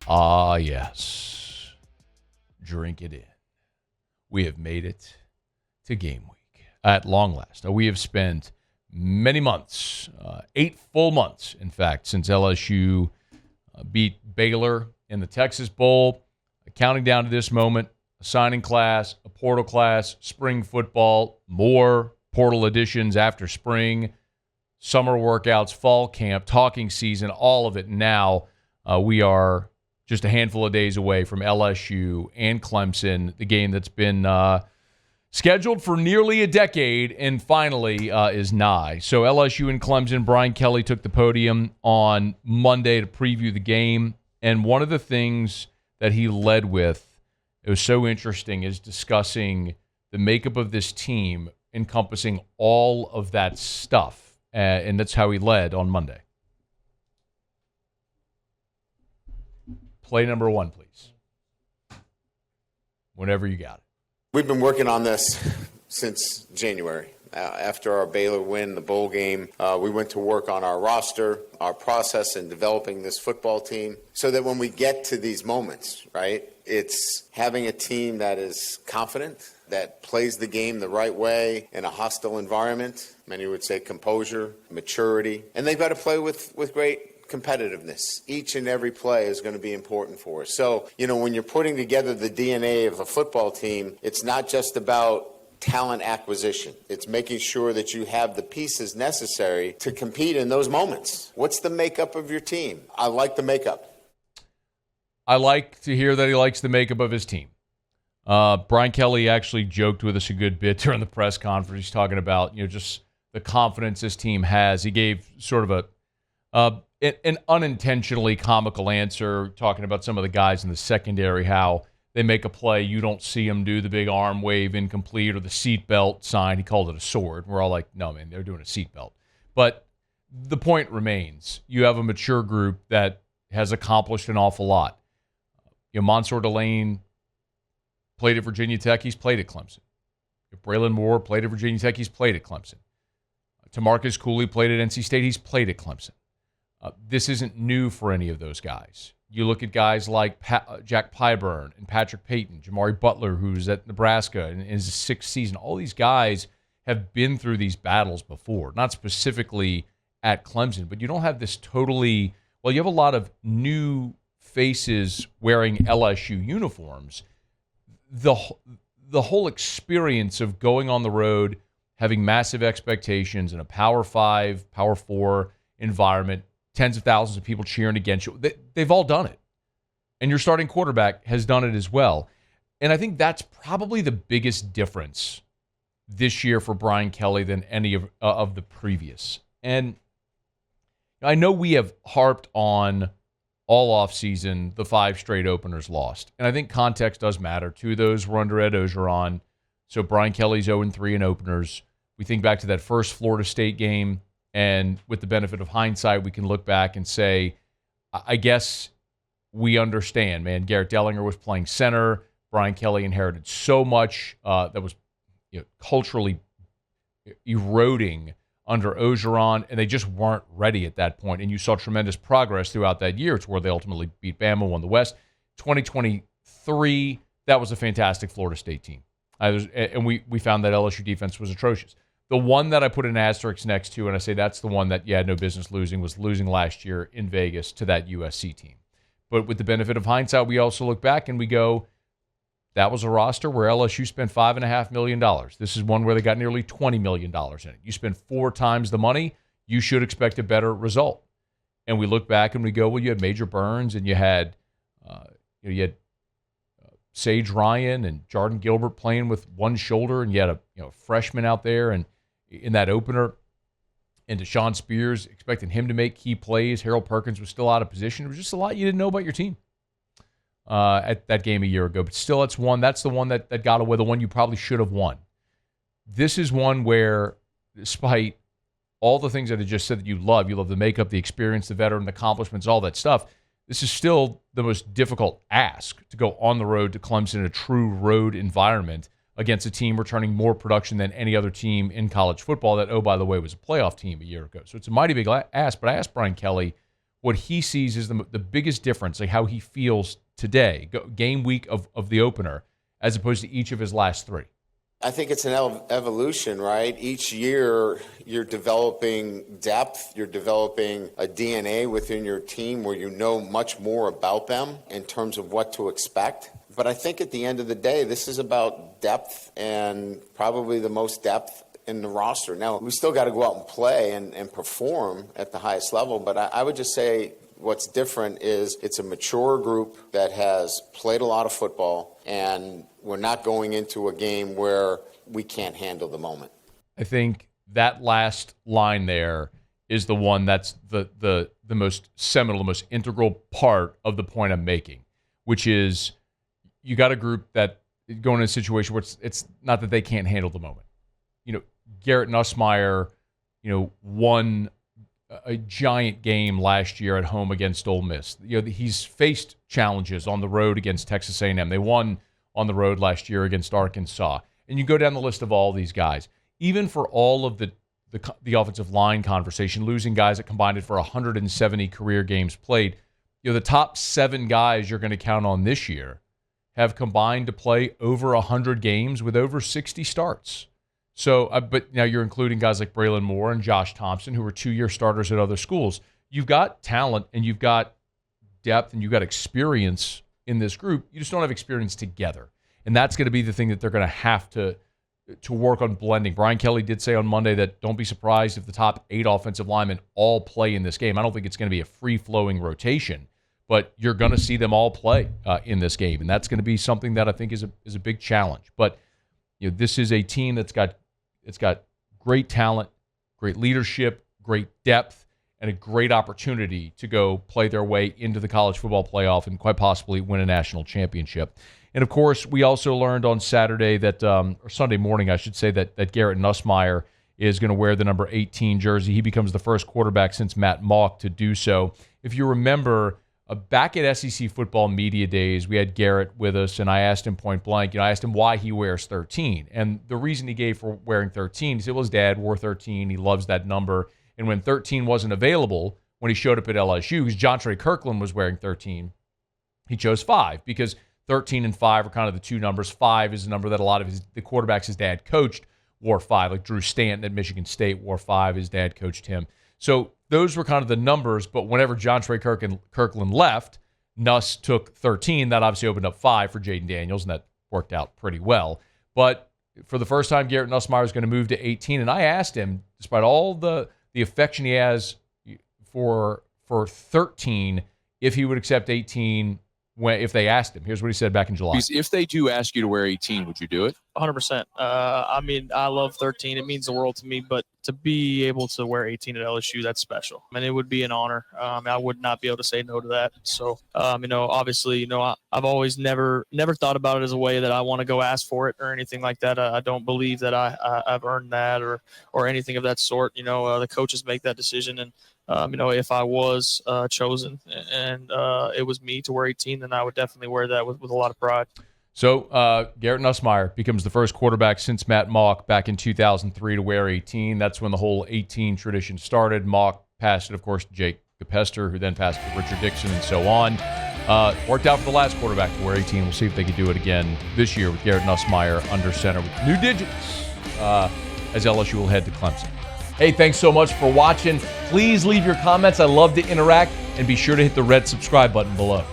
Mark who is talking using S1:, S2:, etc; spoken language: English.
S1: Ah, yes. Drink it in. We have made it to game week at long last. We have spent many months, 8 full months, in fact, since LSU beat Baylor in the Texas Bowl. Counting down to this moment, a signing class, a portal class, spring football, more portal additions after spring, summer workouts, fall camp, talking season, all of it. Now we are just a handful of days away from LSU and Clemson, the game that's been scheduled for nearly a decade and finally is nigh. So LSU and Clemson, Brian Kelly took the podium on Monday to preview the game. And one of the things that he led with, it was so interesting, is discussing the makeup of this team encompassing all of that stuff. And that's how he led on Monday. Play number 1, please. Whenever you got it.
S2: We've been working on this since January. After our Baylor win, the bowl game, we went to work on our roster, our process in developing this football team, so that when we get to these moments, right, it's having a team that is confident, that plays the game the right way in a hostile environment. Many would say composure, maturity, and they've got to play with great competitiveness. Each and every play is going to be important for us. So, when you're putting together the DNA of a football team, it's not just about talent acquisition. It's making sure that you have the pieces necessary to compete in those moments. What's the makeup of your team? I like the makeup.
S1: I like to hear that he likes the makeup of his team. Brian Kelly actually joked with us a good bit during the press conference. He's talking about, just the confidence this team has. He gave sort of an unintentionally comical answer, talking about some of the guys in the secondary, how they make a play, you don't see them do the big arm wave incomplete or the seatbelt sign. He called it a sword. We're all like, no, man, they're doing a seatbelt. But the point remains, you have a mature group that has accomplished an awful lot. Mansour Delane played at Virginia Tech. He's played at Clemson. Braylon Moore played at Virginia Tech. He's played at Clemson. Tamarcus Cooley played at NC State. He's played at Clemson. This isn't new for any of those guys. You look at guys like Jack Pyburn and Patrick Payton, Jamari Butler, who's at Nebraska in his 6th season. All these guys have been through these battles before, not specifically at Clemson, but you don't have this totally, well, you have a lot of new faces wearing LSU uniforms. The whole experience of going on the road, having massive expectations in a Power 5, Power 4 environment, tens of thousands of people cheering against you. They've all done it. And your starting quarterback has done it as well. And I think that's probably the biggest difference this year for Brian Kelly than any of the previous. And I know we have harped on all offseason the 5 straight openers lost. And I think context does matter. 2 of those were under Ed Ogeron. So Brian Kelly's 0-3 in openers. We think back to that first Florida State game, and with the benefit of hindsight, we can look back and say, I guess we understand, man. Garrett Dellinger was playing center. Brian Kelly inherited so much that was culturally eroding under Ogeron, and they just weren't ready at that point. And you saw tremendous progress throughout that year. It's where they ultimately beat Bama, won the West. 2023, that was a fantastic Florida State team. And we found that LSU defense was atrocious. The one that I put an asterisk next to, and I say that's the one that you had no business losing, was losing last year in Vegas to that USC team. But with the benefit of hindsight, we also look back and we go, that was a roster where LSU spent $5.5 million. This is one where they got nearly $20 million in it. You spend 4 times the money, you should expect a better result. And we look back and we go, well, you had Major Burns and you had Sage Ryan and Jordan Gilbert playing with one shoulder, and you had a freshman out there and in that opener, and Deshaun Spears, expecting him to make key plays. Harold Perkins was still out of position. It was just a lot you didn't know about your team at that game a year ago. But still, that's the one that got away, the one you probably should have won. This is one where, despite all the things that I just said that you love the makeup, the experience, the veteran accomplishments, all that stuff, this is still the most difficult ask to go on the road to Clemson in a true road environment against a team returning more production than any other team in college football that, oh, by the way, was a playoff team a year ago. So it's a mighty big ask. But I asked Brian Kelly, what he sees is the biggest difference, like how he feels today, game week of the opener, as opposed to each of his last three.
S2: I think it's an evolution, right? Each year you're developing depth, you're developing a DNA within your team where you know much more about them in terms of what to expect. But I think at the end of the day, this is about depth, and probably the most depth in the roster. Now, we still got to go out and play and perform at the highest level, but I would just say what's different is it's a mature group that has played a lot of football, and we're not going into a game where we can't handle the moment.
S1: I think that last line there is the one that's the most seminal, the most integral part of the point I'm making, which is you got a group that going in a situation where it's not that they can't handle the moment. Garrett Nussmeier, won a giant game last year at home against Ole Miss. He's faced challenges on the road against Texas A&M. They won on the road last year against Arkansas. And you go down the list of all these guys. Even for all of the offensive line conversation, losing guys that combined it for 170 career games played, the top 7 guys you're going to count on this year have combined to play over 100 games with over 60 starts. So, but now you're including guys like Braylon Moore and Josh Thompson, who were 2-year starters at other schools. You've got talent and you've got depth and you've got experience in this group. You just don't have experience together. And that's going to be the thing that they're going to have to work on blending. Brian Kelly did say on Monday that don't be surprised if the top 8 offensive linemen all play in this game. I don't think it's going to be a free-flowing rotation, but you're going to see them all play in this game. And that's going to be something that I think is a big challenge. But this is a team that's got great talent, great leadership, great depth, and a great opportunity to go play their way into the college football playoff and quite possibly win a national championship. And, of course, we also learned on Saturday that, or Sunday morning, I should say, that Garrett Nussmeier is going to wear the number 18 jersey. He becomes the first quarterback since Matt Mauck to do so. If you remember, back at SEC football media days, we had Garrett with us, and I asked him point blank, I asked him why he wears 13. And the reason he gave for wearing 13, he said, well, his dad wore 13. He loves that number. And when 13 wasn't available, when he showed up at LSU, because Jontre Kirkland was wearing 13, he chose 5 because 13 and 5 are kind of the two numbers. 5 is the number that a lot of the quarterbacks his dad coached wore 5. Like Drew Stanton at Michigan State wore 5. His dad coached him. So those were kind of the numbers, but whenever Jontre Kirkland left, Nuss took 13. That obviously opened up 5 for Jaden Daniels, and that worked out pretty well. But for the first time, Garrett Nussmeier is going to move to 18, and I asked him, despite all the affection he has for 13, if he would accept 18 if they asked him. Here's what he said back in July.
S3: If they do ask you to wear 18, would you do it?
S4: 100%. I love 13. It means the world to me, but to be able to wear 18 at LSU, that's special. And it would be an honor. I would not be able to say no to that. So, obviously, I've always never thought about it as a way that I want to go ask for it or anything like that. I don't believe that I've earned that or anything of that sort. The coaches make that decision, and if I was chosen and it was me to wear 18, then I would definitely wear that with a lot of pride.
S1: So Garrett Nussmeier becomes the first quarterback since Matt Mauck back in 2003 to wear 18. That's when the whole 18 tradition started. Mauck passed it, of course, to Jake Gepester, who then passed it to Richard Dixon and so on. Worked out for the last quarterback to wear 18. We'll see if they can do it again this year with Garrett Nussmeier under center with new digits as LSU will head to Clemson. Hey, thanks so much for watching. Please leave your comments. I love to interact, and be sure to hit the red subscribe button below.